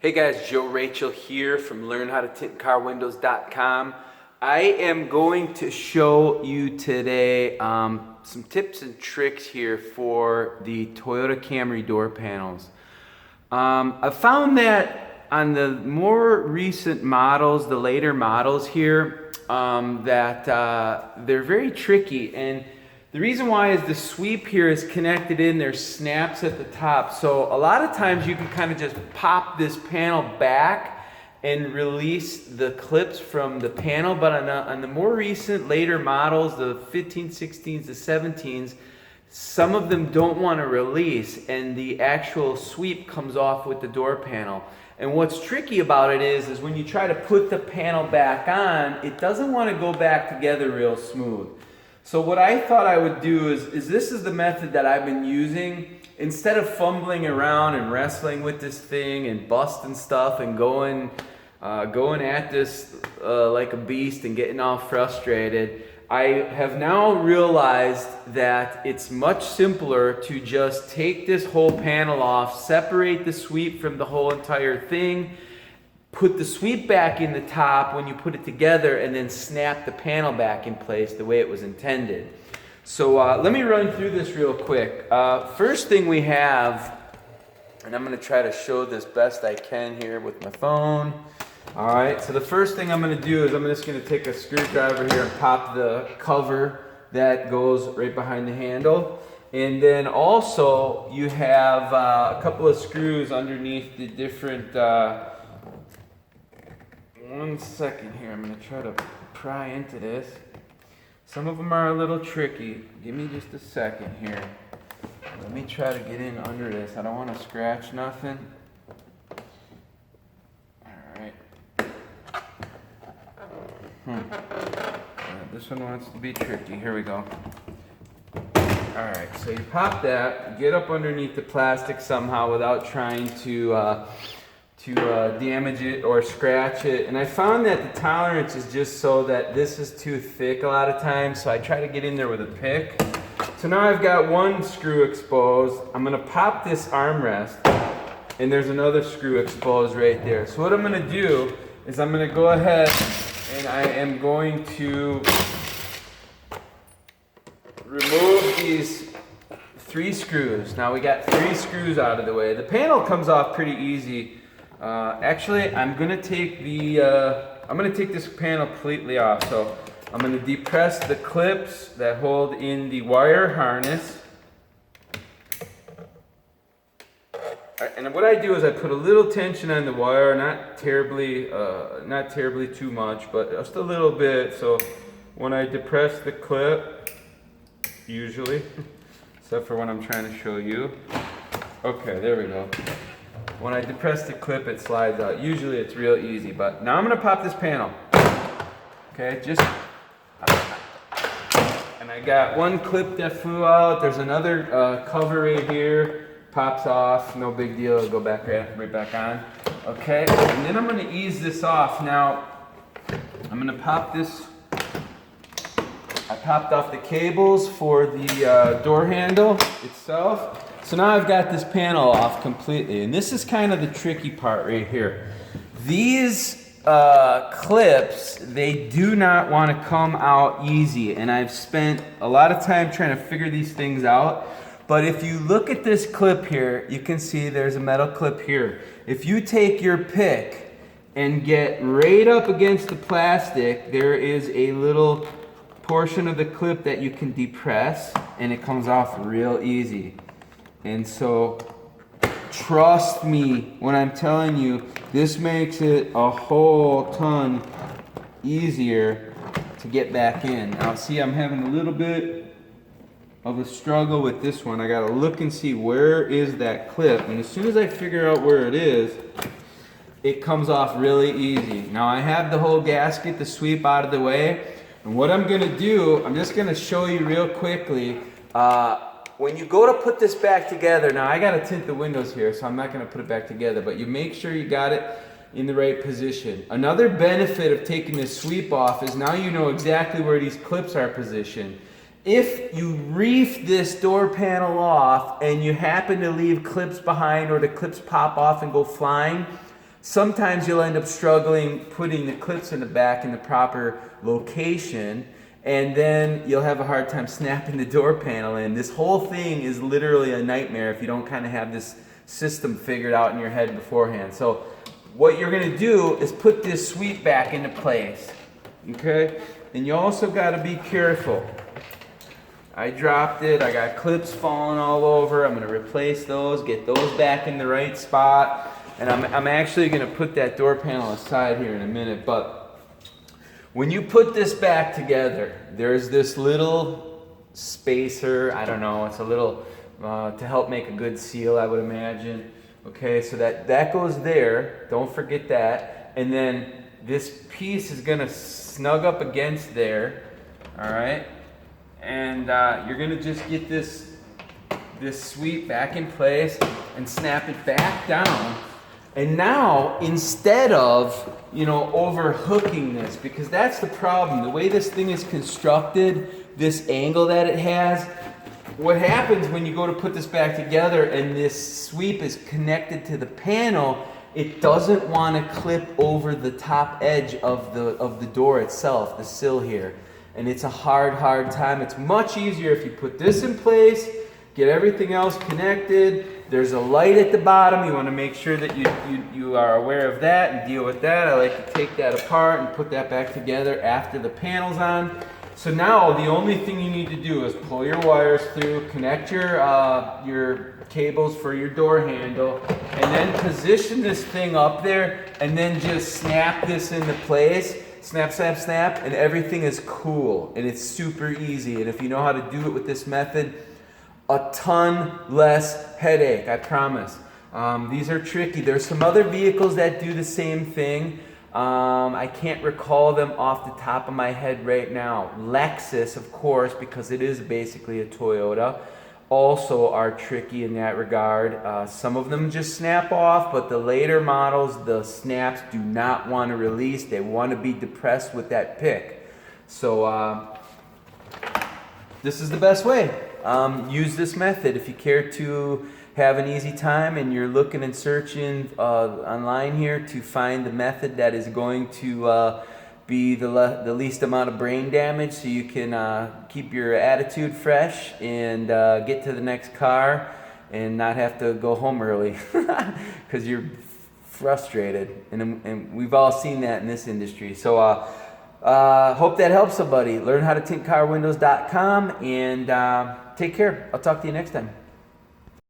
Hey guys, Joe Rachel here from LearnHowToTintCarWindows.com. I am going to show you today some tips and tricks here for the Toyota Camry door panels. I found that on the more recent models, the later models here, that they're very tricky, and the reason why is the sweep here is connected in, there's snaps at the top. So a lot of times you can kind of just pop this panel back and release the clips from the panel. But on the more recent, later models, the 15s, 16s, the 17s, some of them don't want to release and the actual sweep comes off with the door panel. And what's tricky about it is when you try to put the panel back on, it doesn't want to go back together real smooth. So what I thought I would do is this is the method that I've been using. Instead of fumbling around and wrestling with this thing and busting stuff and going at this like a beast and getting all frustrated, I have now realized that it's much simpler to just take this whole panel off, separate the sweep from the whole entire thing, put the sweep back in the top when you put it together, and then snap the panel back in place the way it was intended. So let me run through this real quick. First thing we have, and I'm going to try to show this best I can here with my phone. All right, so the first thing I'm going to do is I'm just going to take a screwdriver here and pop the cover that goes right behind the handle. And then also you have a couple of screws underneath the different... One second here, I'm going to try to pry into this. Some of them are a little tricky. Give me just a second here. Let me try to get in under this. I don't want to scratch nothing. Alright. This one wants to be tricky. Here we go. Alright, so you pop that, you get up underneath the plastic somehow without trying to damage it or scratch it. And I found that the tolerance is just so that this is too thick a lot of times, so I try to get in there with a pick. So now I've got one screw exposed. I'm going to pop this armrest, and there's another screw exposed right there. So what I'm going to do is I'm going to go ahead and I am going to remove these 3 screws. Now we got 3 screws out of the way. The panel comes off pretty easy. Actually, I'm gonna take this panel completely off. So I'm gonna depress the clips that hold in the wire harness. And what I do is I put a little tension on the wire, not terribly too much, but just a little bit. So when I depress the clip, usually, except for when I'm trying to show you. Okay, there we go. When I depress the clip, it slides out. Usually it's real easy, but now I'm gonna pop this panel. Okay, and I got one clip that flew out. There's another cover right here. Pops off, no big deal. It'll go back right back on. Okay, and then I'm gonna ease this off. Now, I'm gonna pop this. I popped off the cables for the door handle itself. So now I've got this panel off completely, and this is kind of the tricky part right here. These clips, they do not want to come out easy, and I've spent a lot of time trying to figure these things out. But if you look at this clip here, you can see there's a metal clip here. If you take your pick and get right up against the plastic, there is a little portion of the clip that you can depress, and it comes off real easy. And so, trust me when I'm telling you, this makes it a whole ton easier to get back in. Now see, I'm having a little bit of a struggle with this one. I gotta look and see where is that clip. And as soon as I figure out where it is, it comes off really easy. Now I have the whole gasket, the sweep out of the way. And what I'm gonna do, I'm just gonna show you real quickly. When you go to put this back together, now I gotta tint the windows here, so I'm not gonna put it back together, but you make sure you got it in the right position. Another benefit of taking this sweep off is now you know exactly where these clips are positioned. If you reef this door panel off and you happen to leave clips behind or the clips pop off and go flying, sometimes you'll end up struggling putting the clips in the back in the proper location, and then you'll have a hard time snapping the door panel in. This whole thing is literally a nightmare if you don't kind of have this system figured out in your head beforehand. So what you're going to do is put this sweep back into place, okay? And you also got to be careful. I dropped it, I got clips falling all over. I'm going to replace those, get those back in the right spot, and I'm actually going to put that door panel aside here in a minute. But when you put this back together, there's this little spacer, I don't know, it's a little to help make a good seal, I would imagine. Okay, so that goes there, don't forget that. And then this piece is gonna snug up against there, all right? And you're gonna just get this sweep back in place and snap it back down. And now, instead of, over hooking this, because that's the problem, the way this thing is constructed, this angle that it has, what happens when you go to put this back together and this sweep is connected to the panel, it doesn't want to clip over the top edge of the door itself, the sill here. And it's a hard time. It's much easier if you put this in place, get everything else connected. There's a light at the bottom. You want to make sure that you are aware of that and deal with that. I like to take that apart and put that back together after the panel's on. So now the only thing you need to do is pull your wires through, connect your cables for your door handle, and then position this thing up there, and then just snap this into place. Snap, snap, snap, and everything is cool, and it's super easy. And if you know how to do it with this method, a ton less headache, I promise. These are tricky. There's some other vehicles that do the same thing. I can't recall them off the top of my head right now. Lexus, of course, because it is basically a Toyota, also are tricky in that regard. Some of them just snap off, but the later models, the snaps do not want to release. They want to be depressed with that pick. So this is the best way. Use this method if you care to have an easy time and you're looking and searching online here to find the method that is going to be the least amount of brain damage, so you can keep your attitude fresh and get to the next car and not have to go home early because you're frustrated. And we've all seen that in this industry. So hope that helps somebody. Learn how to tintcarwindows.com and take care. I'll talk to you next time.